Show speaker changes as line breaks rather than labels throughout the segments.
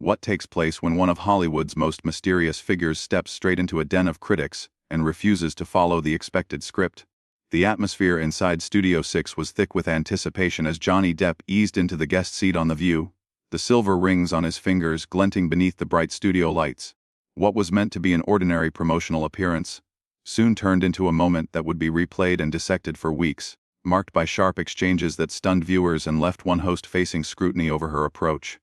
What takes place when one of Hollywood's most mysterious figures steps straight into a den of critics and refuses to follow the expected script? The atmosphere inside Studio 6 was thick with anticipation as Johnny Depp eased into the guest seat on The View, the silver rings on his fingers glinting beneath the bright studio lights. What was meant to be an ordinary promotional appearance soon turned into a moment that would be replayed and dissected for weeks, marked by sharp exchanges that stunned viewers and left one host facing scrutiny over her approach.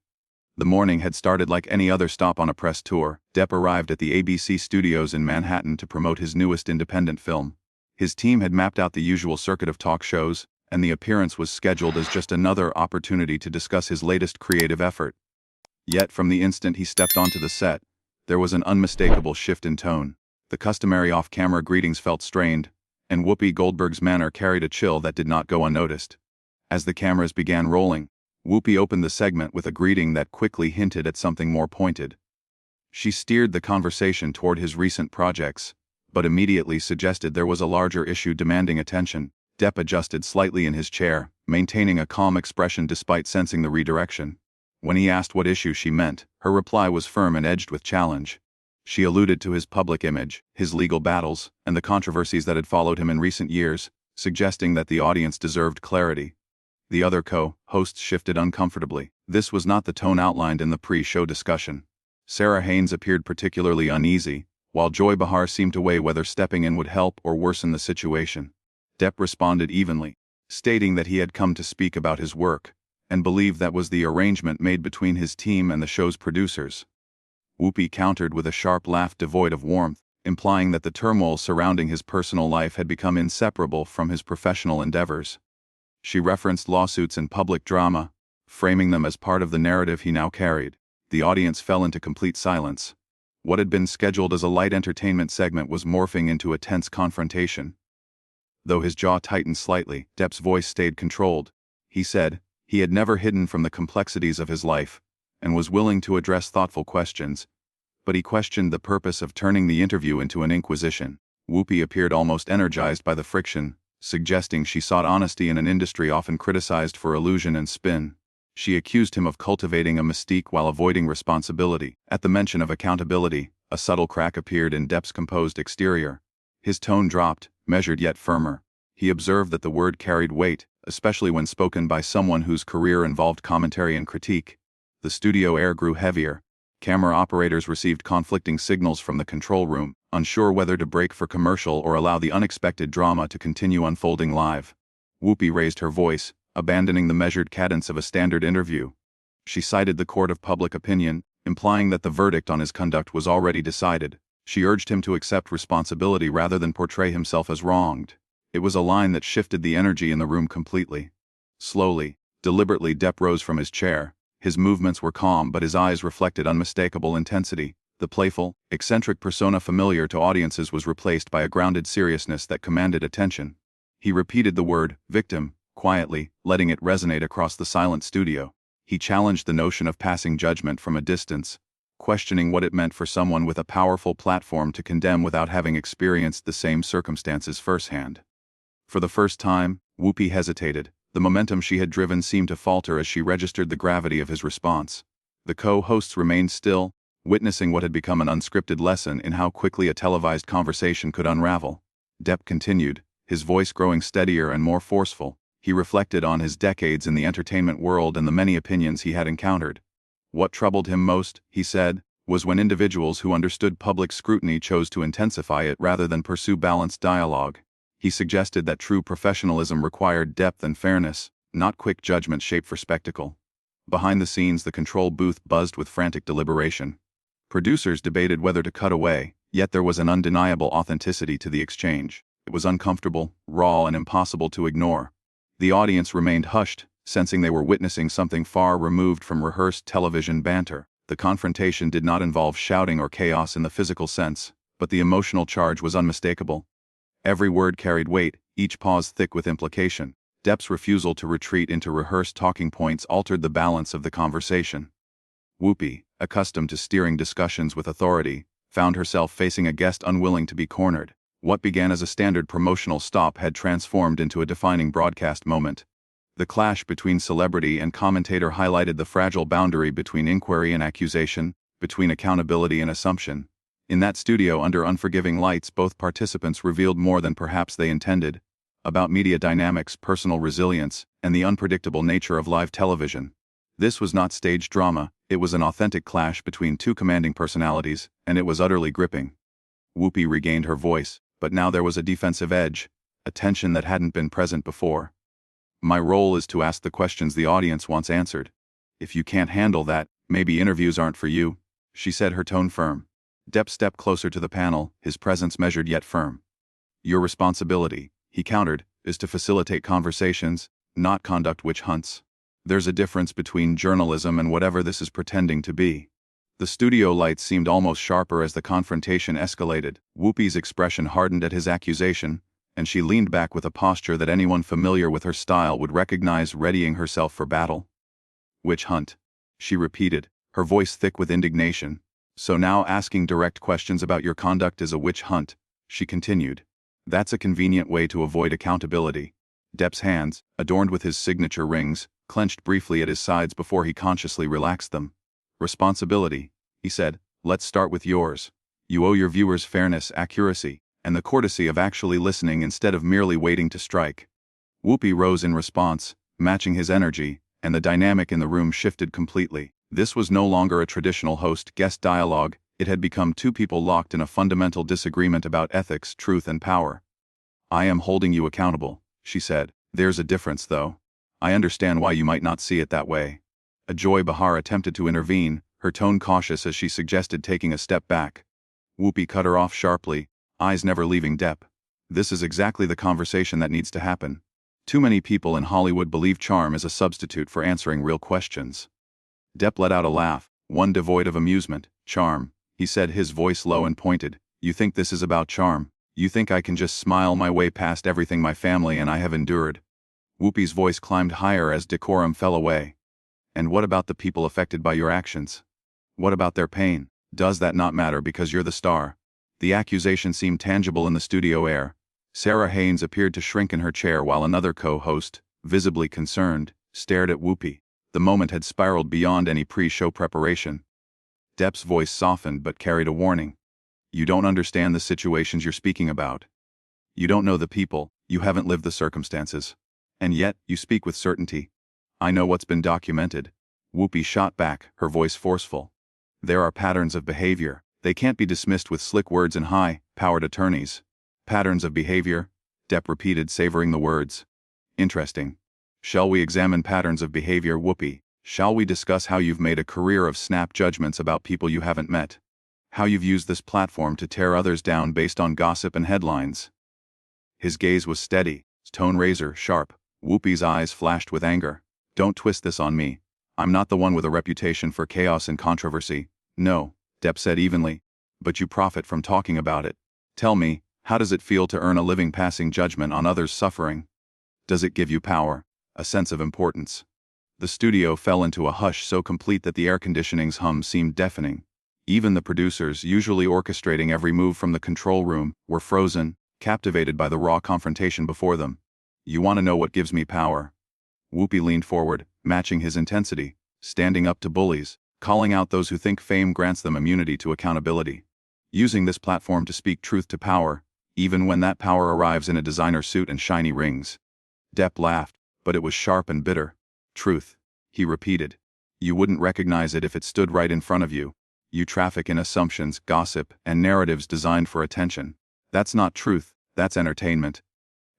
The morning had started like any other stop on a press tour. Depp arrived at the ABC studios in Manhattan to promote his newest independent film. His team had mapped out the usual circuit of talk shows, and the appearance was scheduled as just another opportunity to discuss his latest creative effort. Yet from the instant he stepped onto the set, there was an unmistakable shift in tone. The customary off-camera greetings felt strained, and Whoopi Goldberg's manner carried a chill that did not go unnoticed. As the cameras began rolling, Whoopi opened the segment with a greeting that quickly hinted at something more pointed. She steered the conversation toward his recent projects, but immediately suggested there was a larger issue demanding attention. Depp adjusted slightly in his chair, maintaining a calm expression despite sensing the redirection. When he asked what issue she meant, her reply was firm and edged with challenge. She alluded to his public image, his legal battles, and the controversies that had followed him in recent years, suggesting that the audience deserved clarity. The other co-hosts shifted uncomfortably. This was not the tone outlined in the pre-show discussion. Sarah Haynes appeared particularly uneasy, while Joy Behar seemed to weigh whether stepping in would help or worsen the situation. Depp responded evenly, stating that he had come to speak about his work, and believed that was the arrangement made between his team and the show's producers. Whoopi countered with a sharp laugh devoid of warmth, implying that the turmoil surrounding his personal life had become inseparable from his professional endeavors. She referenced lawsuits and public drama, framing them as part of the narrative he now carried. The audience fell into complete silence. What had been scheduled as a light entertainment segment was morphing into a tense confrontation. Though his jaw tightened slightly, Depp's voice stayed controlled. He said he had never hidden from the complexities of his life, and was willing to address thoughtful questions, but he questioned the purpose of turning the interview into an inquisition. Whoopi appeared almost energized by the friction, suggesting she sought honesty in an industry often criticized for illusion and spin. She accused him of cultivating a mystique while avoiding responsibility. At the mention of accountability, a subtle crack appeared in Depp's composed exterior. His tone dropped, measured yet firmer. He observed that the word carried weight, especially when spoken by someone whose career involved commentary and critique. The studio air grew heavier. Camera operators received conflicting signals from the control room, unsure whether to break for commercial or allow the unexpected drama to continue unfolding live. Whoopi raised her voice, abandoning the measured cadence of a standard interview. She cited the court of public opinion, implying that the verdict on his conduct was already decided. She urged him to accept responsibility rather than portray himself as wronged. It was a line that shifted the energy in the room completely. Slowly, deliberately, Depp rose from his chair. His movements were calm, but his eyes reflected unmistakable intensity. The playful, eccentric persona familiar to audiences was replaced by a grounded seriousness that commanded attention. He repeated the word, victim, quietly, letting it resonate across the silent studio. He challenged the notion of passing judgment from a distance, questioning what it meant for someone with a powerful platform to condemn without having experienced the same circumstances firsthand. For the first time, Whoopi hesitated. The momentum she had driven seemed to falter as she registered the gravity of his response. The co-hosts remained still, witnessing what had become an unscripted lesson in how quickly a televised conversation could unravel. Depp continued, his voice growing steadier and more forceful. He reflected on his decades in the entertainment world and the many opinions he had encountered. What troubled him most, he said, was when individuals who understood public scrutiny chose to intensify it rather than pursue balanced dialogue. He suggested that true professionalism required depth and fairness, not quick judgment shaped for spectacle. Behind the scenes, the control booth buzzed with frantic deliberation. Producers debated whether to cut away, yet there was an undeniable authenticity to the exchange. It was uncomfortable, raw, and impossible to ignore. The audience remained hushed, sensing they were witnessing something far removed from rehearsed television banter. The confrontation did not involve shouting or chaos in the physical sense, but the emotional charge was unmistakable. Every word carried weight, each pause thick with implication. Depp's refusal to retreat into rehearsed talking points altered the balance of the conversation. Whoopi, accustomed to steering discussions with authority, found herself facing a guest unwilling to be cornered. What began as a standard promotional stop had transformed into a defining broadcast moment. The clash between celebrity and commentator highlighted the fragile boundary between inquiry and accusation, between accountability and assumption. In that studio under unforgiving lights, both participants revealed more than perhaps they intended, about media dynamics, personal resilience, and the unpredictable nature of live television. This was not staged drama, it was an authentic clash between two commanding personalities, and it was utterly gripping. Whoopi regained her voice, but now there was a defensive edge, a tension that hadn't been present before. My role is to ask the questions the audience wants answered. If you can't handle that, maybe interviews aren't for you, she said, her tone firm. Depp stepped closer to the panel, his presence measured yet firm. Your responsibility, he countered, is to facilitate conversations, not conduct witch hunts. There's a difference between journalism and whatever this is pretending to be. The studio lights seemed almost sharper as the confrontation escalated. Whoopi's expression hardened at his accusation, and she leaned back with a posture that anyone familiar with her style would recognize, readying herself for battle. Witch hunt, she repeated, her voice thick with indignation. So now asking direct questions about your conduct is a witch hunt, she continued. That's a convenient way to avoid accountability. Depp's hands, adorned with his signature rings, clenched briefly at his sides before he consciously relaxed them. Responsibility, he said, let's start with yours. You owe your viewers fairness, accuracy, and the courtesy of actually listening instead of merely waiting to strike. Whoopi rose in response, matching his energy, and the dynamic in the room shifted completely. This was no longer a traditional host-guest dialogue, it had become two people locked in a fundamental disagreement about ethics, truth, and power. I am holding you accountable, she said. There's a difference, though. I understand why you might not see it that way. Ajoy Behar attempted to intervene, her tone cautious as she suggested taking a step back. Whoopi cut her off sharply, eyes never leaving Depp. This is exactly the conversation that needs to happen. Too many people in Hollywood believe charm is a substitute for answering real questions. Depp let out a laugh, one devoid of amusement. Charm, he said, his voice low and pointed. You think this is about charm? You think I can just smile my way past everything my family and I have endured? Whoopi's voice climbed higher as decorum fell away. And what about the people affected by your actions? What about their pain? Does that not matter because you're the star? The accusation seemed tangible in the studio air. Sarah Haynes appeared to shrink in her chair while another co-host, visibly concerned, stared at Whoopi. The moment had spiraled beyond any pre-show preparation. Depp's voice softened but carried a warning. You don't understand the situations you're speaking about. You don't know the people, you haven't lived the circumstances. And yet, you speak with certainty. I know what's been documented. Whoopi shot back, her voice forceful. There are patterns of behavior. They can't be dismissed with slick words and high-powered attorneys. Patterns of behavior? Depp repeated, savoring the words. Interesting. Shall we examine patterns of behavior, Whoopi? Shall we discuss how you've made a career of snap judgments about people you haven't met? How you've used this platform to tear others down based on gossip and headlines? His gaze was steady, his tone razor sharp. Whoopi's eyes flashed with anger. Don't twist this on me. I'm not the one with a reputation for chaos and controversy. No, Depp said evenly. But you profit from talking about it. Tell me, how does it feel to earn a living passing judgment on others' suffering? Does it give you power? A sense of importance? The studio fell into a hush so complete that the air conditioning's hum seemed deafening. Even the producers, usually orchestrating every move from the control room, were frozen, captivated by the raw confrontation before them. You want to know what gives me power? Whoopi leaned forward, matching his intensity, standing up to bullies, calling out those who think fame grants them immunity to accountability. Using this platform to speak truth to power, even when that power arrives in a designer suit and shiny rings. Depp laughed, but it was sharp and bitter. Truth, he repeated. You wouldn't recognize it if it stood right in front of you. You traffic in assumptions, gossip, and narratives designed for attention. That's not truth, that's entertainment.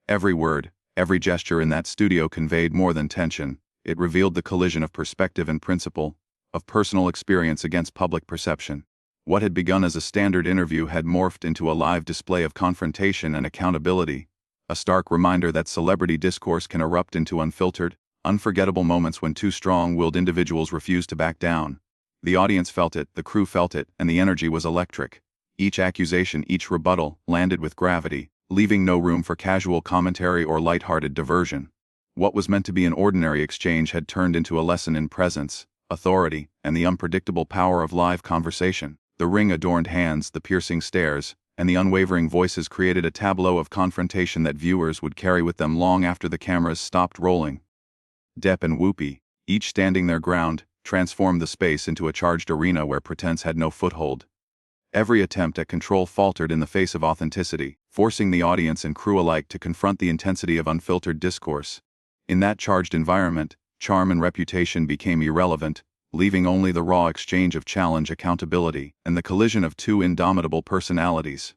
Every word, every gesture in that studio conveyed more than tension. It revealed the collision of perspective and principle, of personal experience against public perception. What had begun as a standard interview had morphed into a live display of confrontation and accountability, a stark reminder that celebrity discourse can erupt into unfiltered, unforgettable moments when two strong-willed individuals refuse to back down. The audience felt it, the crew felt it, and the energy was electric. Each accusation, each rebuttal, landed with gravity, leaving no room for casual commentary or light-hearted diversion. What was meant to be an ordinary exchange had turned into a lesson in presence, authority, and the unpredictable power of live conversation. The ring-adorned hands, the piercing stares, and the unwavering voices created a tableau of confrontation that viewers would carry with them long after the cameras stopped rolling. Depp and Whoopi, each standing their ground, transformed the space into a charged arena where pretense had no foothold. Every attempt at control faltered in the face of authenticity, forcing the audience and crew alike to confront the intensity of unfiltered discourse. In that charged environment, charm and reputation became irrelevant, leaving only the raw exchange of challenge, accountability, and the collision of two indomitable personalities.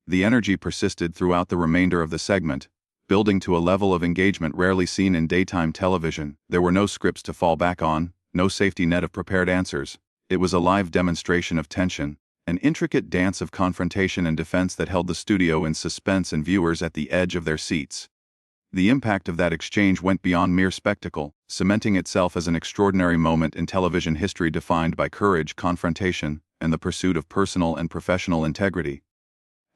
The energy persisted throughout the remainder of the segment, building to a level of engagement rarely seen in daytime television. There were no scripts to fall back on, no safety net of prepared answers. It was a live demonstration of tension, an intricate dance of confrontation and defense that held the studio in suspense and viewers at the edge of their seats. The impact of that exchange went beyond mere spectacle, cementing itself as an extraordinary moment in television history defined by courage, confrontation, and the pursuit of personal and professional integrity.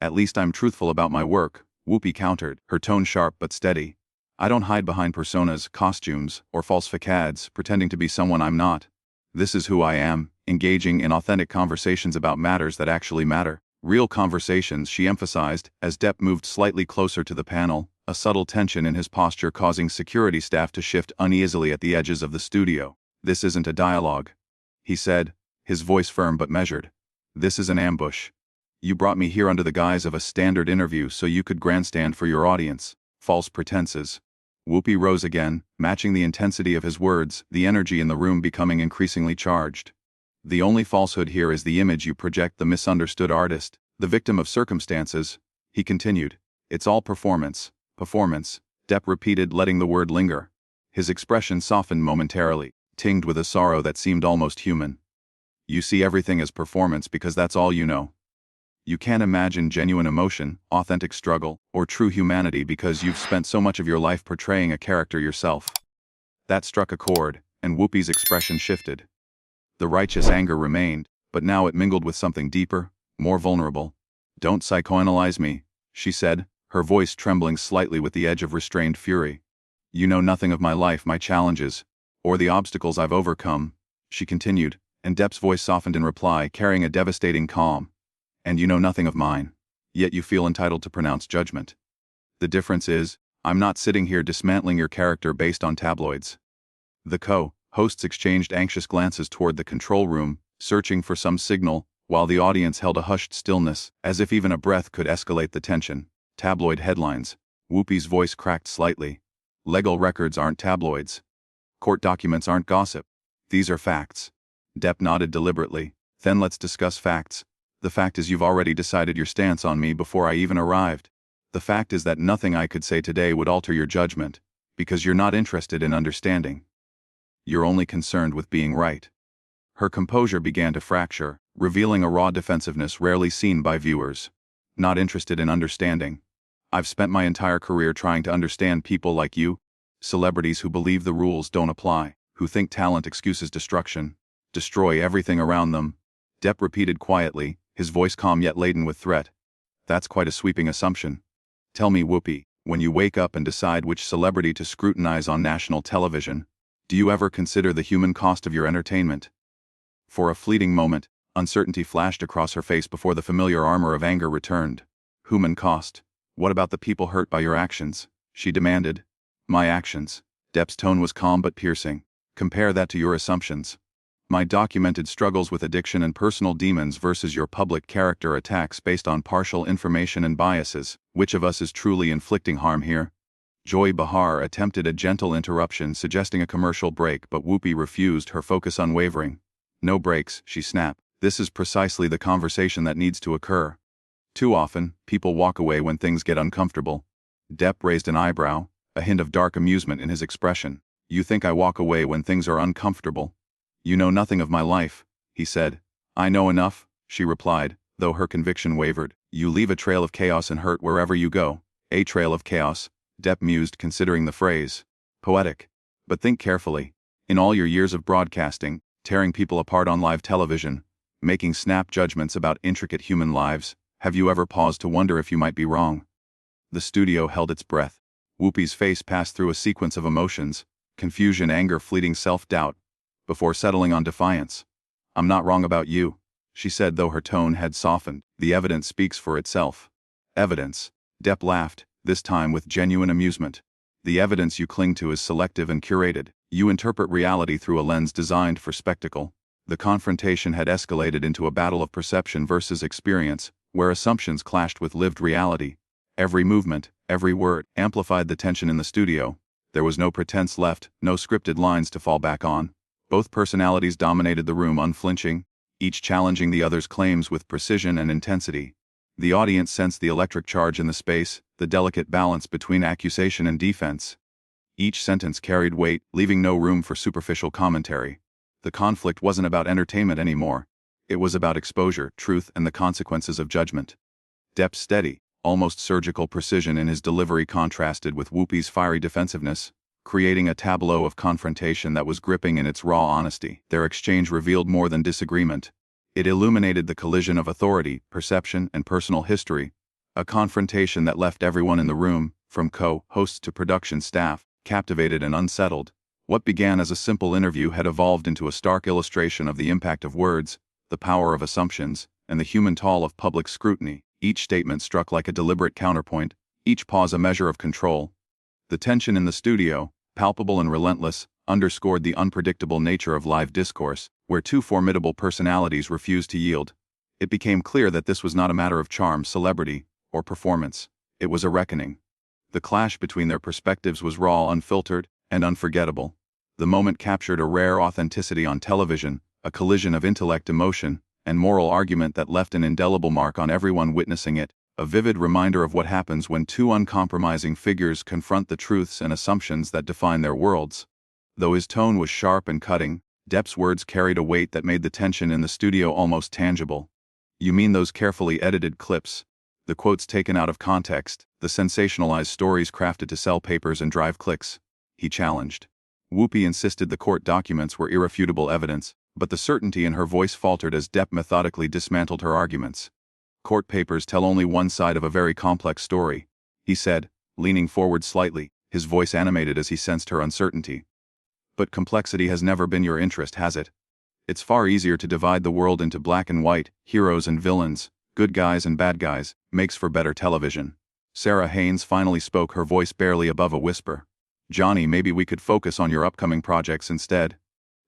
"At least I'm truthful about my work," Whoopi countered, her tone sharp but steady. "I don't hide behind personas, costumes, or false facades, pretending to be someone I'm not. This is who I am, engaging in authentic conversations about matters that actually matter." Real conversations, she emphasized, as Depp moved slightly closer to the panel, a subtle tension in his posture causing security staff to shift uneasily at the edges of the studio. "This isn't a dialogue," he said, his voice firm but measured. "This is an ambush. You brought me here under the guise of a standard interview so you could grandstand for your audience. False pretenses." Whoopi rose again, matching the intensity of his words, the energy in the room becoming increasingly charged. "The only falsehood here is the image you project, the misunderstood artist, the victim of circumstances," he continued. "It's all performance. Performance," Depp repeated, letting the word linger. His expression softened momentarily, tinged with a sorrow that seemed almost human. "You see everything as performance because that's all you know. You can't imagine genuine emotion, authentic struggle, or true humanity because you've spent so much of your life portraying a character yourself." That struck a chord, and Whoopi's expression shifted. The righteous anger remained, but now it mingled with something deeper, more vulnerable. "Don't psychoanalyze me," she said, her voice trembling slightly with the edge of restrained fury. "You know nothing of my life, my challenges, or the obstacles I've overcome," she continued, and Depp's voice softened in reply, carrying a devastating calm. "And you know nothing of mine. Yet you feel entitled to pronounce judgment. The difference is, I'm not sitting here dismantling your character based on tabloids." The hosts exchanged anxious glances toward the control room, searching for some signal, while the audience held a hushed stillness, as if even a breath could escalate the tension. "Tabloid headlines." Whoopi's voice cracked slightly. "Legal records aren't tabloids. Court documents aren't gossip. These are facts." Depp nodded deliberately. "Then let's discuss facts. The fact is you've already decided your stance on me before I even arrived. The fact is that nothing I could say today would alter your judgment, because you're not interested in understanding. You're only concerned with being right." Her composure began to fracture, revealing a raw defensiveness rarely seen by viewers. "Not interested in understanding. I've spent my entire career trying to understand people like you, celebrities who believe the rules don't apply, who think talent excuses destruction, destroy everything around them." Depp repeated quietly, his voice calm yet laden with threat. "That's quite a sweeping assumption. Tell me, Whoopi, when you wake up and decide which celebrity to scrutinize on national television, do you ever consider the human cost of your entertainment?" For a fleeting moment, uncertainty flashed across her face before the familiar armor of anger returned. "Human cost? What about the people hurt by your actions?" she demanded. "My actions?" Depp's tone was calm but piercing. "Compare that to your assumptions. My documented struggles with addiction and personal demons versus your public character attacks based on partial information and biases. Which of us is truly inflicting harm here?" Joy Behar attempted a gentle interruption, suggesting a commercial break, but Whoopi refused, her focus unwavering. "No breaks," she snapped. "This is precisely the conversation that needs to occur. Too often, people walk away when things get uncomfortable." Depp raised an eyebrow, a hint of dark amusement in his expression. "You think I walk away when things are uncomfortable? You know nothing of my life," he said. "I know enough," she replied, though her conviction wavered. "You leave a trail of chaos and hurt wherever you go." "A trail of chaos," Depp mused, considering the phrase. "Poetic. But think carefully. In all your years of broadcasting, tearing people apart on live television, making snap judgments about intricate human lives, have you ever paused to wonder if you might be wrong?" The studio held its breath. Whoopi's face passed through a sequence of emotions, confusion, anger, fleeting self-doubt, before settling on defiance. "I'm not wrong about you," she said, though her tone had softened. "The evidence speaks for itself." "Evidence?" Depp laughed, this time with genuine amusement. "The evidence you cling to is selective and curated. You interpret reality through a lens designed for spectacle. The confrontation had escalated into a battle of perception versus experience, where assumptions clashed with lived reality. Every movement, every word, amplified the tension in the studio. There was no pretense left, no scripted lines to fall back on. Both personalities dominated the room unflinching, each challenging the other's claims with precision and intensity. The audience sensed the electric charge in the space, the delicate balance between accusation and defense. Each sentence carried weight, leaving no room for superficial commentary. The conflict wasn't about entertainment anymore. It was about exposure, truth, and the consequences of judgment. Depp's steady, almost surgical precision in his delivery contrasted with Whoopi's fiery defensiveness, creating a tableau of confrontation that was gripping in its raw honesty. Their exchange revealed more than disagreement. It illuminated the collision of authority, perception, and personal history, a confrontation that left everyone in the room, from co-hosts to production staff, captivated and unsettled. What began as a simple interview had evolved into a stark illustration of the impact of words, the power of assumptions, and the human toll of public scrutiny. Each statement struck like a deliberate counterpoint, each pause a measure of control. The tension in the studio, palpable and relentless, underscored the unpredictable nature of live discourse, where two formidable personalities refused to yield. It became clear that this was not a matter of charm, celebrity, or performance. It was a reckoning. The clash between their perspectives was raw, unfiltered, and unforgettable. The moment captured a rare authenticity on television, a collision of intellect, emotion, and moral argument that left an indelible mark on everyone witnessing it, a vivid reminder of what happens when two uncompromising figures confront the truths and assumptions that define their worlds. Though his tone was sharp and cutting, Depp's words carried a weight that made the tension in the studio almost tangible. "You mean those carefully edited clips? The quotes taken out of context, the sensationalized stories crafted to sell papers and drive clicks?" he challenged. Whoopi insisted the court documents were irrefutable evidence, but the certainty in her voice faltered as Depp methodically dismantled her arguments. "Court papers tell only one side of a very complex story," he said, leaning forward slightly, his voice animated as he sensed her uncertainty. "But complexity has never been your interest, has it? It's far easier to divide the world into black and white, heroes and villains, good guys and bad guys, makes for better television." Sarah Haynes finally spoke, her voice barely above a whisper. "Johnny, maybe we could focus on your upcoming projects instead."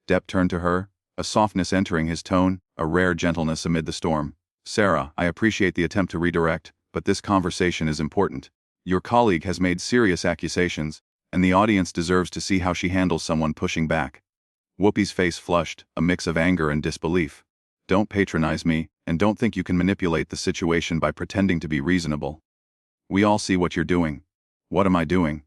Depp turned to her, a softness entering his tone, a rare gentleness amid the storm. "Sarah, I appreciate the attempt to redirect, but this conversation is important. Your colleague has made serious accusations, and the audience deserves to see how she handles someone pushing back." Whoopi's face flushed, a mix of anger and disbelief. "Don't patronize me, and don't think you can manipulate the situation by pretending to be reasonable. We all see what you're doing." "What am I doing?"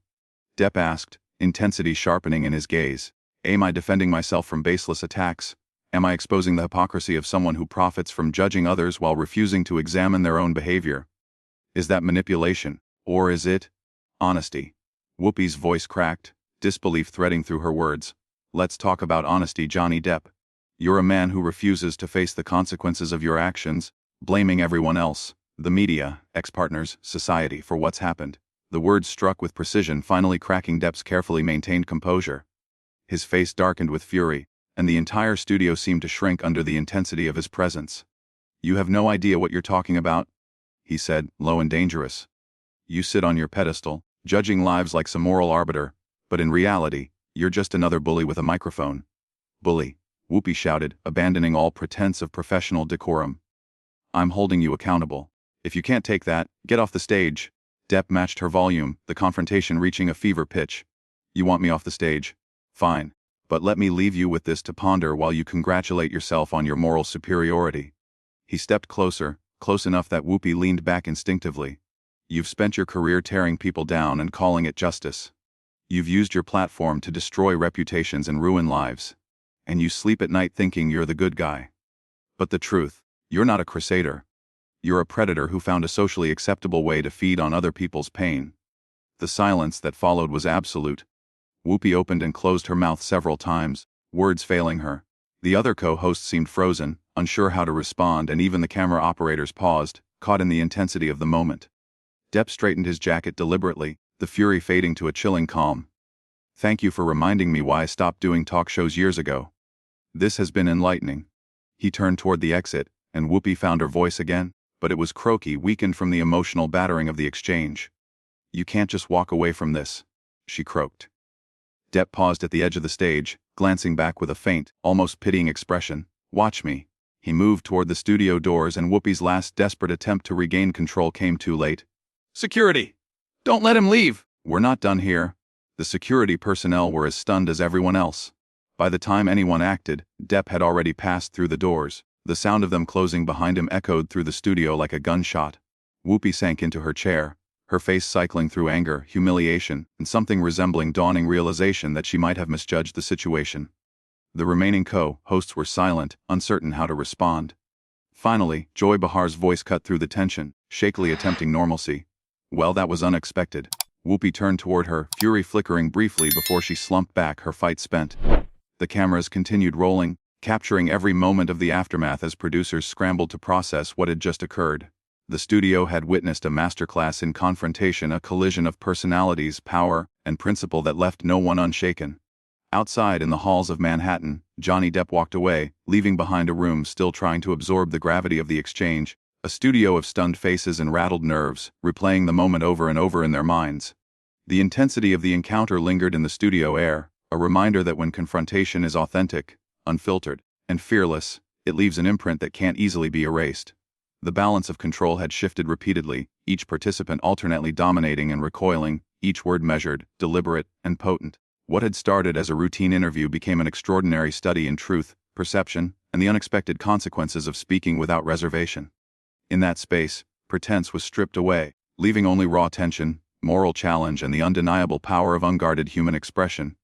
Depp asked, intensity sharpening in his gaze. "Am I defending myself from baseless attacks? Am I exposing the hypocrisy of someone who profits from judging others while refusing to examine their own behavior? Is that manipulation, or is it honesty?" Whoopi's voice cracked, disbelief threading through her words. "Let's talk about honesty, Johnny Depp. You're a man who refuses to face the consequences of your actions, blaming everyone else, the media, ex-partners, society, for what's happened." The words struck with precision, finally cracking Depp's carefully maintained composure. His face darkened with fury, and the entire studio seemed to shrink under the intensity of his presence. "You have no idea what you're talking about," he said, low and dangerous. "You sit on your pedestal, judging lives like some moral arbiter, but in reality, you're just another bully with a microphone." "Bully," Whoopi shouted, abandoning all pretense of professional decorum. "I'm holding you accountable. If you can't take that, get off the stage." Depp matched her volume, the confrontation reaching a fever pitch. "You want me off the stage? Fine. But let me leave you with this to ponder while you congratulate yourself on your moral superiority." He stepped closer, close enough that Whoopi leaned back instinctively. "You've spent your career tearing people down and calling it justice. You've used your platform to destroy reputations and ruin lives. And you sleep at night thinking you're the good guy. But the truth, you're not a crusader. You're a predator who found a socially acceptable way to feed on other people's pain." The silence that followed was absolute. Whoopi opened and closed her mouth several times, words failing her. The other co-hosts seemed frozen, unsure how to respond, and even the camera operators paused, caught in the intensity of the moment. Depp straightened his jacket deliberately, the fury fading to a chilling calm. "Thank you for reminding me why I stopped doing talk shows years ago. This has been enlightening." He turned toward the exit, and Whoopi found her voice again, but it was croaky, weakened from the emotional battering of the exchange. "You can't just walk away from this," she croaked. Depp paused at the edge of the stage, glancing back with a faint, almost pitying expression. "Watch me." He moved toward the studio doors, and Whoopi's last desperate attempt to regain control came too late. "Security! Don't let him leave!" "We're not done here." The security personnel were as stunned as everyone else. By the time anyone acted, Depp had already passed through the doors. The sound of them closing behind him echoed through the studio like a gunshot. Whoopi sank into her chair, her face cycling through anger, humiliation, and something resembling dawning realization that she might have misjudged the situation. The remaining co-hosts were silent, uncertain how to respond. Finally, Joy Behar's voice cut through the tension, shakily attempting normalcy. "Well, that was unexpected." Whoopi turned toward her, fury flickering briefly before she slumped back, her fight spent. The cameras continued rolling, capturing every moment of the aftermath as producers scrambled to process what had just occurred. The studio had witnessed a masterclass in confrontation, a collision of personalities, power, and principle that left no one unshaken. Outside in the halls of Manhattan, Johnny Depp walked away, leaving behind a room still trying to absorb the gravity of the exchange, a studio of stunned faces and rattled nerves, replaying the moment over and over in their minds. The intensity of the encounter lingered in the studio air, a reminder that when confrontation is authentic, unfiltered, and fearless, it leaves an imprint that can't easily be erased. The balance of control had shifted repeatedly, each participant alternately dominating and recoiling, each word measured, deliberate, and potent. What had started as a routine interview became an extraordinary study in truth, perception, and the unexpected consequences of speaking without reservation. In that space, pretense was stripped away, leaving only raw tension, moral challenge, and the undeniable power of unguarded human expression.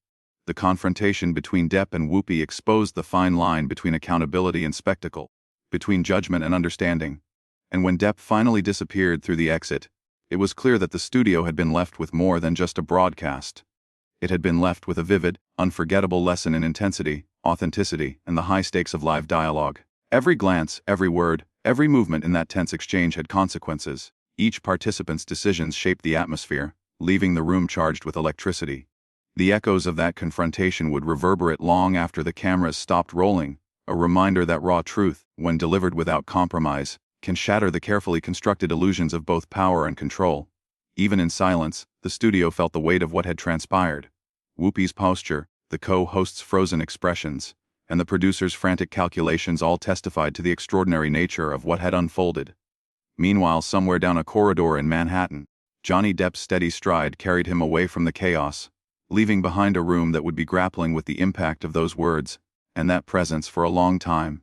The confrontation between Depp and Whoopi exposed the fine line between accountability and spectacle, between judgment and understanding. And when Depp finally disappeared through the exit, it was clear that the studio had been left with more than just a broadcast. It had been left with a vivid, unforgettable lesson in intensity, authenticity, and the high stakes of live dialogue. Every glance, every word, every movement in that tense exchange had consequences. Each participant's decisions shaped the atmosphere, leaving the room charged with electricity. The echoes of that confrontation would reverberate long after the cameras stopped rolling, a reminder that raw truth, when delivered without compromise, can shatter the carefully constructed illusions of both power and control. Even in silence, the studio felt the weight of what had transpired. Whoopi's posture, the co-host's frozen expressions, and the producer's frantic calculations all testified to the extraordinary nature of what had unfolded. Meanwhile, somewhere down a corridor in Manhattan, Johnny Depp's steady stride carried him away from the chaos, leaving behind a room that would be grappling with the impact of those words, and that presence for a long time.